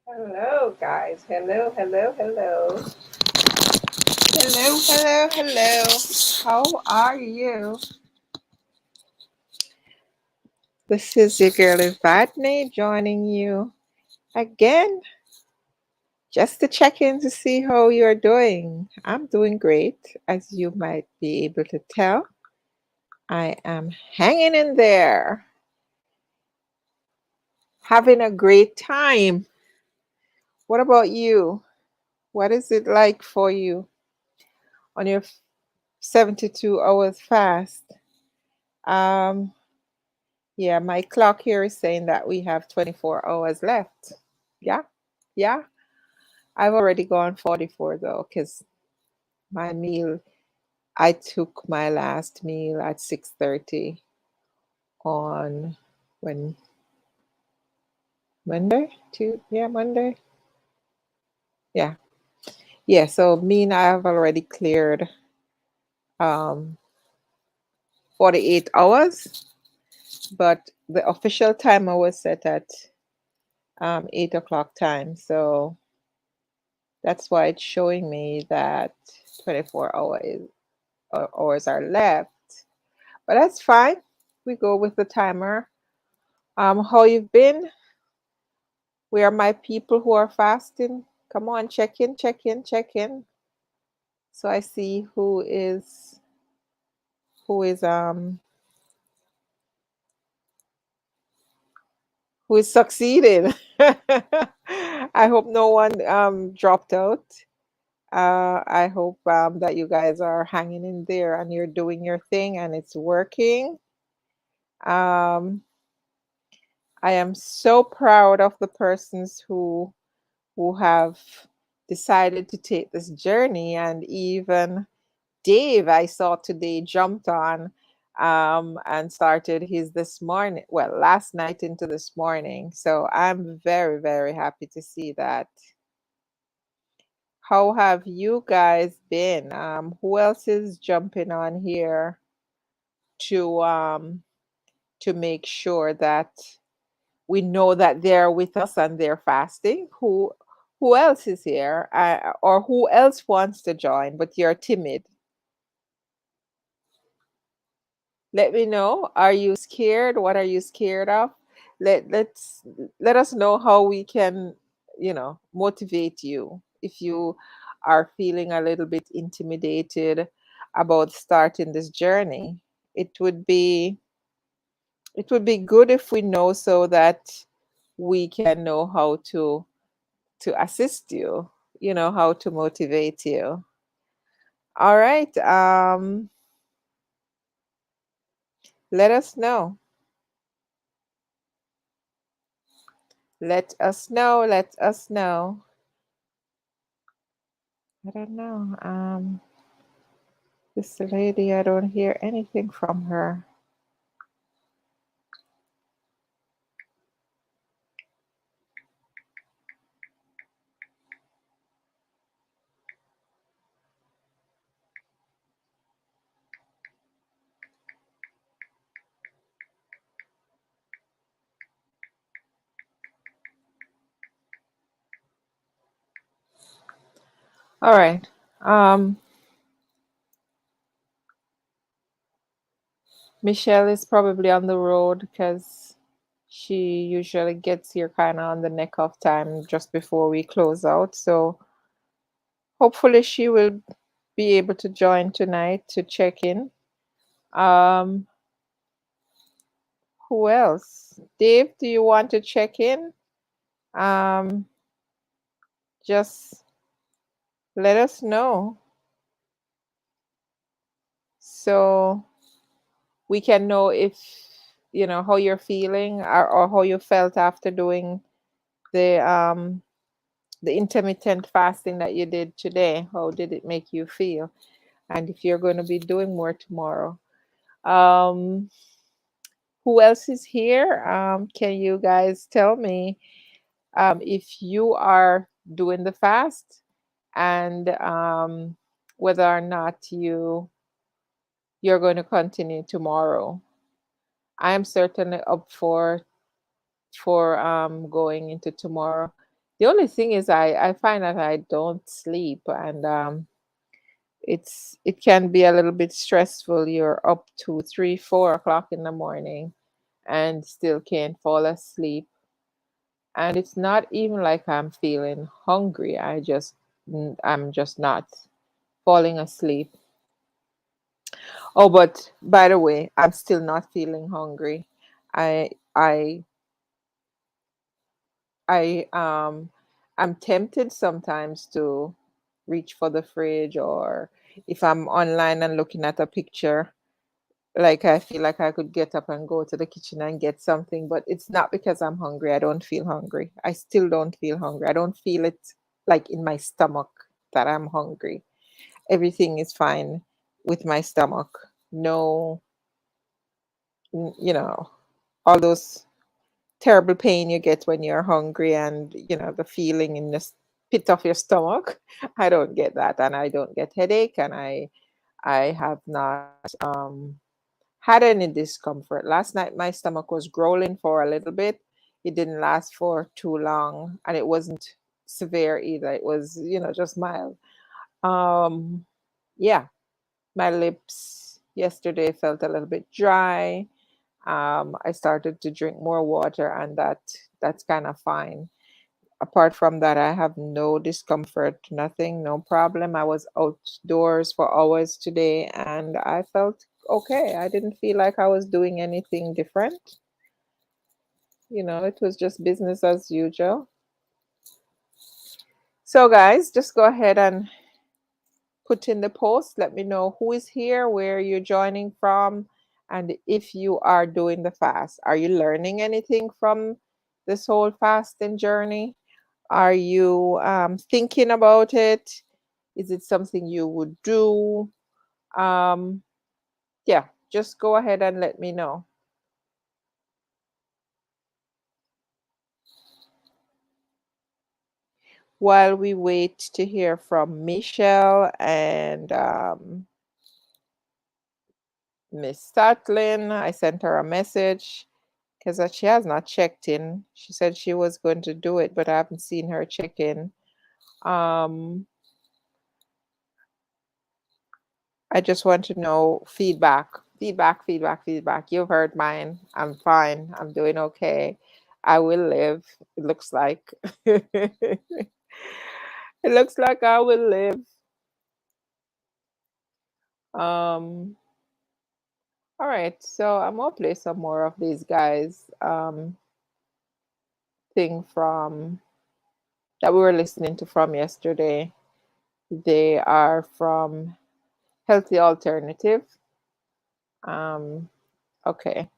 Hello, guys. Hello, hello, hello. Hello, hello, hello. How are you? This is your girl Evadne joining you again just to check in to see how you're doing. I'm doing great, as you might be able to tell. I am hanging in there, having a great time. What about you? What is it like for you on your 72 hours fast? Um, Yeah, my clock here is saying that we have 24 hours left. Yeah, yeah. I've already gone 44 though, because my meal, I took my last meal at 6:30 on when Monday? Yeah, Monday. Yeah. Yeah, so me and I have already cleared um 48 hours, but the official timer was set at 8 o'clock time. So that's why it's showing me that 24 hours are left. But that's fine. We go with the timer. How you've been? Where are my people who are fasting? Come on, check in, check in, check in. So I see who is who is succeeding. I hope no one dropped out. I hope that you guys are hanging in there and you're doing your thing and it's working. Um, I am so proud of the persons who have decided to take this journey, and even Dave I saw today jumped on and started his this morning, well, last night into this morning. So I'm very, very happy to see that. How have you guys been? Who else is jumping on here to um, to make sure that we know that they're with us and they're fasting? Who else is here, or who else wants to join but you're timid? Let me know. Are you scared? What are you scared of? Let's let us know how we can, motivate you if you are feeling a little bit intimidated about starting this journey. It would be it would be good if we know, so that we can know how to assist you, how to motivate you. All right. Let us know. Let us know. Let us know. I don't know. This lady, I don't hear anything from her. All right. Um, Michelle is probably on the road because she usually gets here kind of on the neck of time just before we close out. So hopefully she will be able to join tonight to check in. Um, who else? Dave, do you want to check in? Um, just let us know so we can know if how you're feeling, or how you felt after doing the um the intermittent fasting that you did today. How did it make you feel? And if you're going to be doing more tomorrow. Um, who else is here? Can you guys tell me if you are doing the fast, and whether or not you're going to continue tomorrow? I am certainly up for going into tomorrow. The only thing is I find that I don't sleep, and it can be a little bit stressful. You're up to 3, 4 o'clock in the morning and still can't fall asleep. And it's not even like I'm feeling hungry. I'm just not falling asleep. Oh, but by the way, I'm still not feeling hungry. I I I I'm tempted sometimes to reach for the fridge, or if I'm online and looking at a picture, like I feel like I could get up and go to the kitchen and get something, but it's not because I'm hungry. I don't feel hungry. I still don't feel hungry. I don't feel it like in my stomach that I'm hungry. Everything is fine with my stomach. No, you know, all those terrible pain you get when you're hungry, and the feeling in the pit of your stomach. I don't get that, and I don't get headache, and I have not had any discomfort. Last night my stomach was growling for a little bit. It didn't last for too long, and it wasn't severe either. It was, just mild. um yeah, my lips yesterday felt a little bit dry. I started to drink more water, and that's kind of fine. Apart from that, I have no discomfort, nothing, no problem. I was outdoors for hours today, and I felt okay. I didn't feel like I was doing anything different. It was just business as usual. So, guys, just go ahead and put in the post. Let me know who is here, where you're joining from, and if you are doing the fast. Are you learning anything from this whole fasting journey? Are you thinking about it? Is it something you would do? Um, yeah, just go ahead and let me know. While we wait to hear from Michelle and Miss Statlin, I sent her a message because she has not checked in. She said she was going to do it, but I haven't seen her check in. Um, I just want to know feedback, feedback, feedback, feedback. You've heard mine. I'm fine. I'm doing okay. I will live. It looks like. It looks like I will live. Um, all right. So I'm gonna play some more of these guys thing from that we were listening to from yesterday. They are from Healthy Alternative. Um, okay.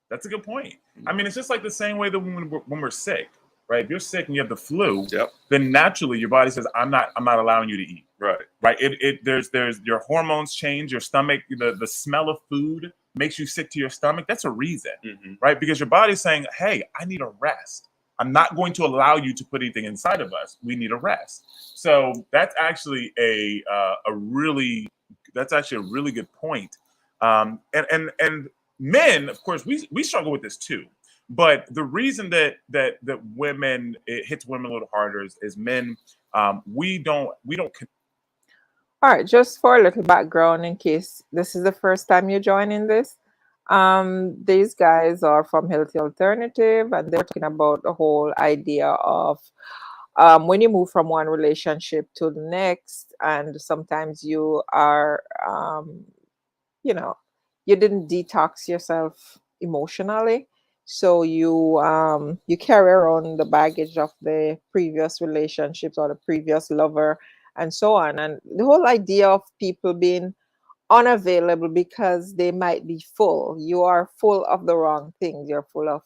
That's a good point. I mean, it's just like the same way that when we're sick, right? If you're sick and you have the flu, Yep. then naturally your body says, I'm not allowing you to eat." Right. Right? There's your hormones change, your stomach, the smell of food makes you sick to your stomach. That's a reason, Mm-hmm. right? Because your body's saying, "Hey, I need a rest. I'm not going to allow you to put anything inside of us. We need a rest." So that's actually a really that's actually a really good point. And men, of course, we struggle with this too. But the reason that women it hits women a little harder is men. We don't. All right, just for a little background, in case this is the first time you're joining this, these guys are from Healthy Alternative, and they're talking about the whole idea of when you move from one relationship to the next, and sometimes you are, you know, you didn't detox yourself emotionally, so you carry around the baggage of the previous relationships or the previous lover and so on. And the whole idea of people being unavailable because they might be full. You are full of the wrong things. You're full of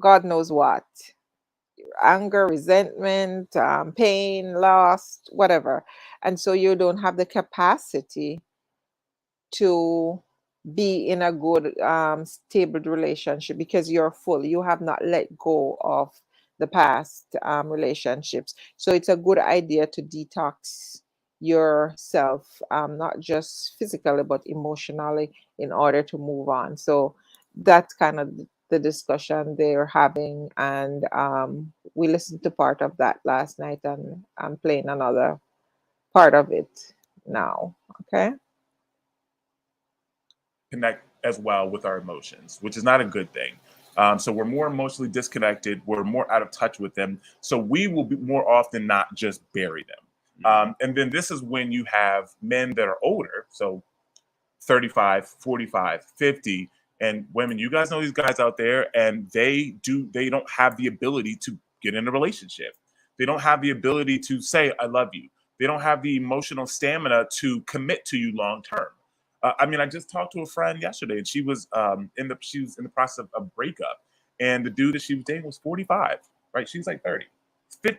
God knows what, anger, resentment, pain, loss, whatever. And so you don't have the capacity to be in a good, stable relationship because you're full. You have not let go of the past relationships. So it's a good idea to detox yourself, not just physically, but emotionally, in order to move on. So that's kind of the discussion they're having, and we listened to part of that last night, and I'm playing another part of it now. Okay. Connect as well with our emotions, which is not a good thing. So we're more emotionally disconnected. We're more out of touch with them. So we will be more often not just bury them. And then this is when you have men that are older, so 35, 45, 50, and women. You guys know these guys out there, and they don't have the ability to get in a relationship. They don't have the ability to say, I love you. They don't have the emotional stamina to commit to you long term. I mean, I just talked to a friend yesterday, and she was in the process of a breakup, and the dude that she was dating was 45, right? She was like 30.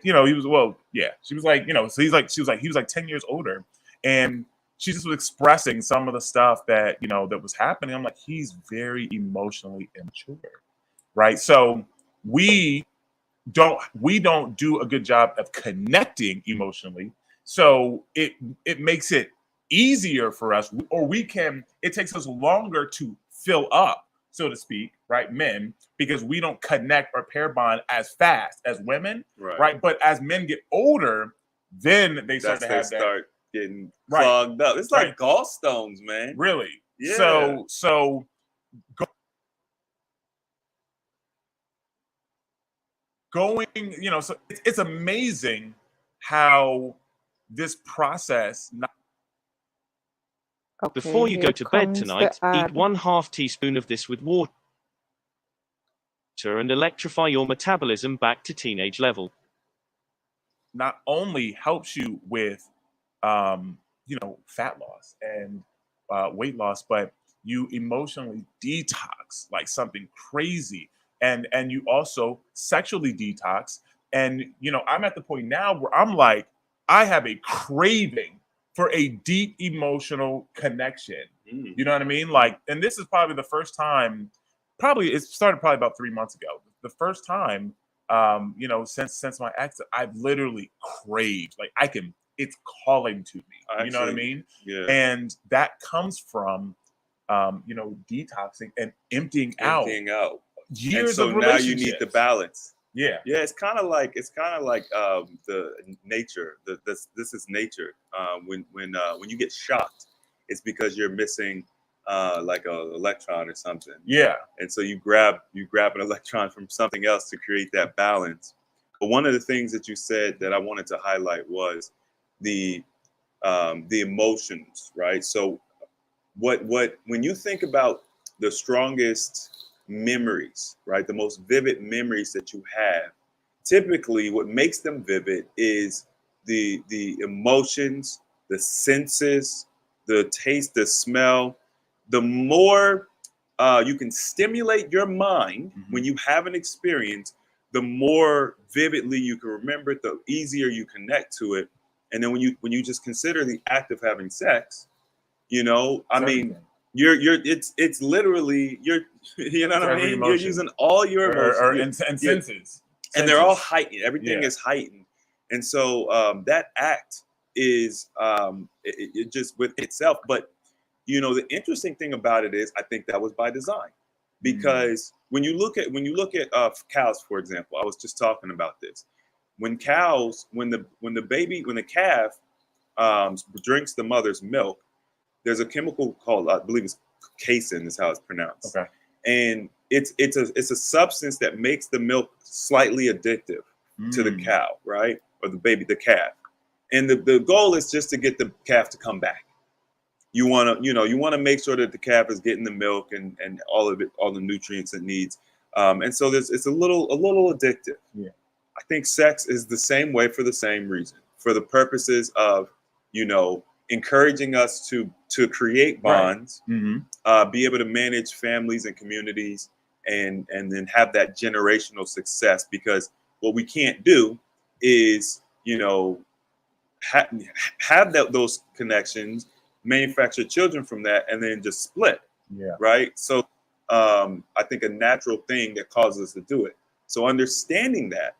You know, he was, well, yeah. She was like, you know, so he was like 10 years older, and she just was expressing some of the stuff that, you know, that was happening. I'm like, he's very emotionally immature, right? So we don't do a good job of connecting emotionally. So it makes it easier for us, or it takes us longer to fill up, so to speak, right? Men, because we don't connect or pair bond as fast as women, right? But as men get older, then they start start getting Right. clogged up. It's like Right. gallstones, man. Really? Yeah. So going, you know, so it's amazing how this process. Okay, Before you here go to bed comes the tonight, eat ad. 1/2 teaspoon of this with water and electrify your metabolism back to teenage level. Not only helps you with, you know, fat loss and weight loss, but you emotionally detox like something crazy, and you also sexually detox. And you know, I'm at the point now where I'm like, I have a craving for a deep emotional connection. You know what I mean? Like, and this is probably the first time. Probably it started probably about 3 months ago. The first time, you know, since my ex, I've literally craved, like it's calling to me. You know what I mean? Yeah. And that comes from, you know, detoxing and emptying out years so of now you need the relationships. balance. Yeah. Yeah, it's kind of like the nature. This is nature. When you get shocked, it's because you're missing like an electron or something. Yeah. And so you grab an electron from something else to create that balance. But one of the things that you said that I wanted to highlight was the emotions, right? So what when you think about the strongest memories, right, the most vivid memories that you have, typically what makes them vivid is the emotions, the senses, the taste, the smell. The more you can stimulate your mind when you have an experience, the more vividly you can remember it, the easier you connect to it. And then when you just consider the act of having sex, you know, I mean, it's literally you know what I mean? You're using all your emotions and senses. And they're all heightened. Everything is heightened. And so that act is it just with itself. But you know, the interesting thing about it is I think that was by design. Because when you look at cows, for example, I was just talking about this. When the calf drinks the mother's milk, there's a chemical called, I believe it's casein is how it's pronounced. Okay. And it's a substance that makes the milk slightly addictive to the cow, right? Or the calf. And the goal is just to get the calf to come back. You want to make sure that the calf is getting the milk and all of it, all the nutrients it needs. And so it's a little addictive. Yeah. I think sex is the same way for the same reason, for the purposes of, you know, encouraging us to create bonds, be able to manage families and communities, and then have that generational success. Because what we can't do is, you know, have those connections, manufacture children from that, and then just split. Yeah. Right. So I think a natural thing that causes us to do it. So understanding that,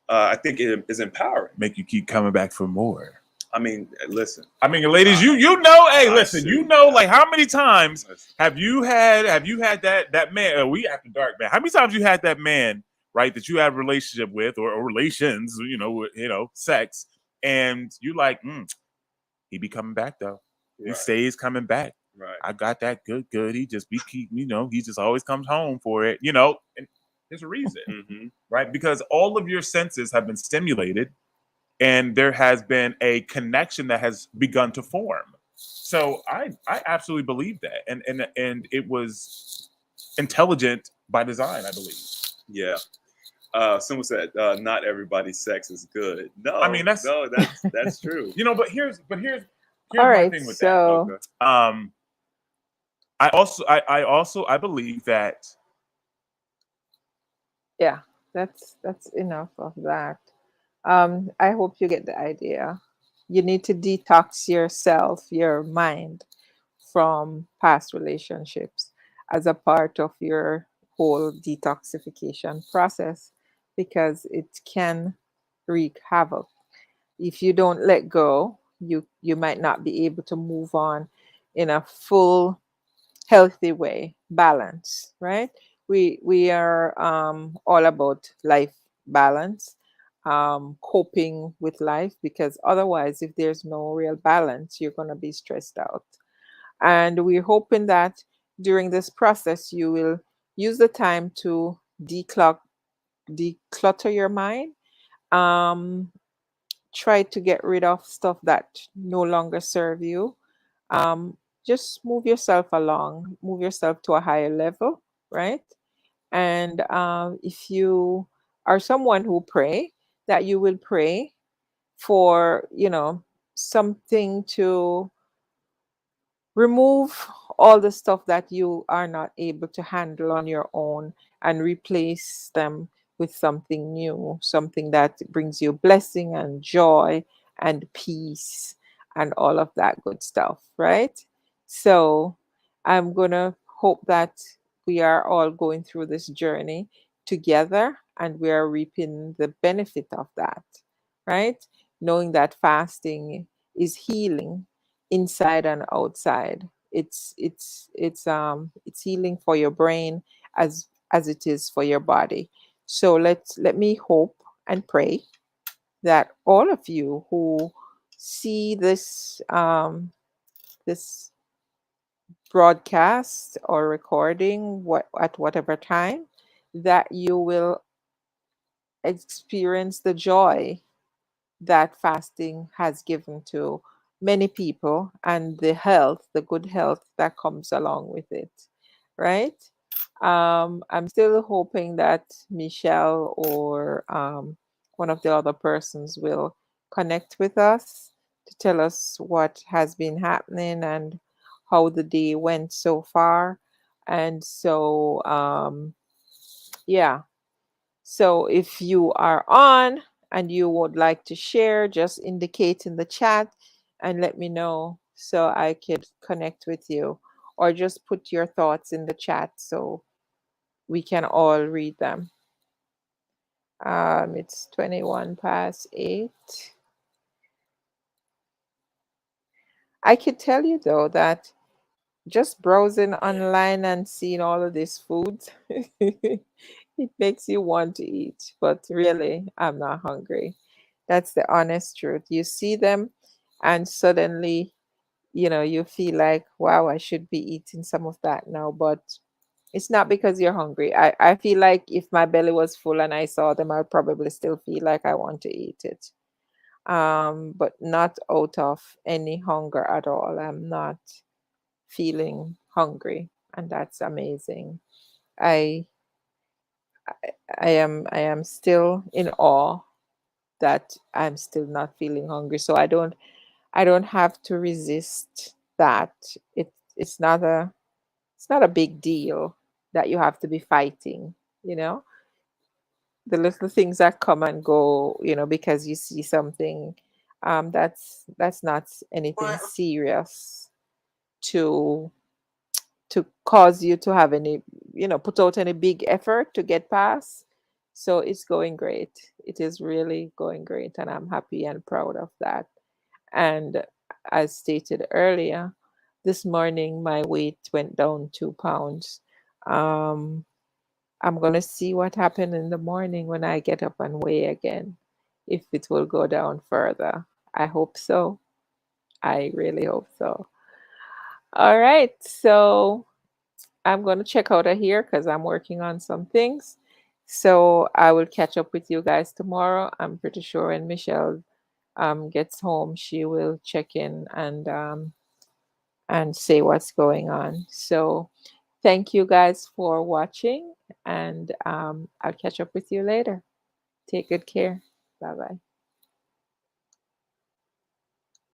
I think it is empowering. Make you keep coming back for more. I mean, listen. I mean, ladies, you know, hey, I listen, see. you know, like how many times Listen. have you had that man? We after dark, man. How many times you had that man, right, that you had a relationship with or relations, sex, and you like, he be coming back though. He Right. stays coming back. Right. I got that good. He just he just always comes home for it, and there's a reason, Mm-hmm. right? Because all of your senses have been stimulated and there has been a connection that has begun to form. So I absolutely believe that. And it was intelligent by design, I believe. Yeah. Someone said, "Not everybody's sex is good." No, I mean, that's that's true. but here's All my right, thing with that. so Okay. I believe that yeah, that's enough of that. I hope you get the idea. You need to detox yourself, your mind, from past relationships as a part of your whole detoxification process because it can wreak havoc. If you don't let go, you might not be able to move on in a full healthy way, balance, right? We are all about life balance, coping with life, because otherwise, if there's no real balance, you're going to be stressed out. And we're hoping that during this process, you will use the time to declutter your mind. Um, Try to get rid of stuff that no longer serve you. um, just move yourself along, move yourself to a higher level, right? And if you are someone who pray, that you will pray for, something to remove all the stuff that you are not able to handle on your own and replace them with something new, something that brings you blessing and joy and peace and all of that good stuff, right? So I'm going to hope that we are all going through this journey together and we are reaping the benefit of that, right? Knowing that fasting is healing inside and outside. It's healing for your brain as it is for your body. So let me hope and pray that all of you who see this broadcast or recording at whatever time, that you will experience the joy that fasting has given to many people and the health, the good health that comes along with it, right? I'm still hoping that Michelle or one of the other persons will connect with us to tell us what has been happening and how the day went so far. And so, yeah, so if you are on and you would like to share, just indicate in the chat and let me know so I could connect with you. Or just put your thoughts in the chat so we can all read them. It's 21 past 8. I could tell you though that just browsing online and seeing all of these foods, it makes you want to eat. But really, I'm not hungry. That's the honest truth. You see them, and suddenly, you feel like, wow, I should be eating some of that now. But it's not because you're hungry. I feel like if my belly was full and I saw them, I'd probably still feel like I want to eat it. But not out of any hunger at all. I'm not feeling hungry, and that's amazing. I I am still in awe that I'm still not feeling hungry. So I don't have to resist that. It's not a big deal that you have to be fighting, you know? The little things that come and go, because you see something, that's not anything serious to cause you to have any, put out any big effort to get past. So it's going great. It is really going great, and I'm happy and proud of that. And as stated earlier, this morning my weight went down 2 pounds. I'm going to see what happened in the morning when I get up and weigh again, if it will go down further. I hope so. I really hope so. All right. So I'm going to check out of here because I'm working on some things. So I will catch up with you guys tomorrow. I'm pretty sure when Michelle gets home, she will check in and say what's going on. So thank you guys for watching, and I'll catch up with you later. Take good care. Bye bye.